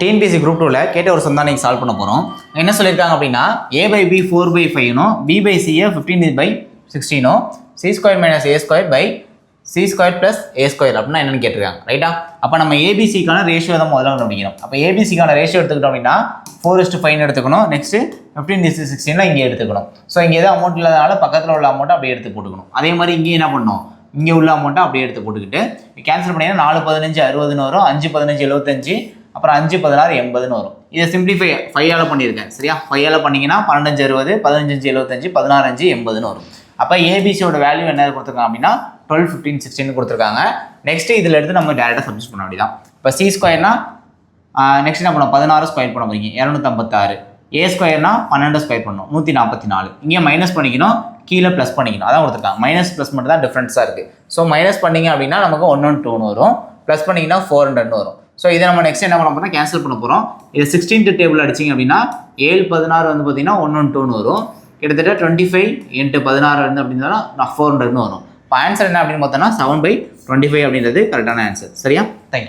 TNPSC group 2ல கேட்ட ஒரு some தான் நீங்கள் சால்வ் பண்ண போகிறோம். என்ன சொல்லியிருக்காங்க அப்படின்னா a/b 4/5 b/c 15/16 c² - a² + a² அப்படின்னா என்னன்னு கேட்டிருக்காங்க. ரைட்டா? அப்போ நம்ம ஏபிசிக்கான ரேஷியோ தான் முதல்ல கண்டுபிடிக்கணும். அப்போ ஏபிசிக்கான ரேஷியோ எடுத்துக்கிட்டோம் அப்படின்னா 4:5 எடுத்துக்கணும். நெக்ஸ்ட்டு 15:16 இங்கே எடுத்துக்கணும். ஸோ இங்கே எதாவது அமௌண்ட் இல்லாதனால பக்கத்தில் உள்ள அமௌண்ட்டை அப்படியே எடுத்து போட்டுக்கணும். அதே மாதிரி இங்கே என்ன பண்ணணும், இங்கே உள்ள அமௌண்ட்டை அப்படியே எடுத்து போட்டுக்கிட்டு கேன்சல் பண்ணிங்கன்னா 4×15 60 வரும், 5×15 75, அப்புறம் 5×16 80 வரும். இதை சிம்பிளிஃபை 5ஆல் பண்ணியிருக்கேன். சரியா? 5ஆல் பண்ணிங்கன்னா 12×5 60, 15×5 75, 16×5 80 வரும். அப்போ ஏபிசியோட வேல்யூ என்ன கொடுத்துருக்காங்க அப்படின்னா 12, 15, 16 கொடுத்துருக்காங்க. நெக்ஸ்ட் இதில் எடுத்து நம்ம டேரெக்டாக சப்ஸ்டிட் பண்ண வேண்டியதான். இப்போ c²னா நெக்ஸ்ட் என்ன பண்ணோம், 16 ஸ்கொயர் பண்ண போறீங்க 256, a² 12 ஸ்கொயர் பண்ணணும் 144. இங்கே மைனஸ் பண்ணிக்கணும், கீழே ப்ளஸ் பண்ணிக்கணும். அதான் கொடுத்துருக்காங்க. மைனஸ் ப்ளஸ் மட்டும் தான் டிஃப்ரென்ஸாக இருக்குது. ஸோ மைனஸ் பண்ணிங்க அப்படின்னா நமக்கு 112 வரும், ப்ளஸ் பண்ணிங்கன்னா 400 வரும். ஸோ இதை நம்ம நெக்ஸ்ட் என்ன பண்ண போகிறோம், கேன்சல் பண்ண போகிறோம். இதை 16 டேபிள் அடிச்சிங்க அப்படின்னா 7 16 வந்து பார்த்தீங்கன்னா 112 வரும். கிட்டத்தட்ட 25 × 16 வந்து அப்படின்னா 400 வரும். இப்போ ஆன்சர் என்ன அப்படின்னு பார்த்தோன்னா 7/25 அப்படின்றது கரெக்டான ஆன்சர். சரியா? தேங்க்யூ.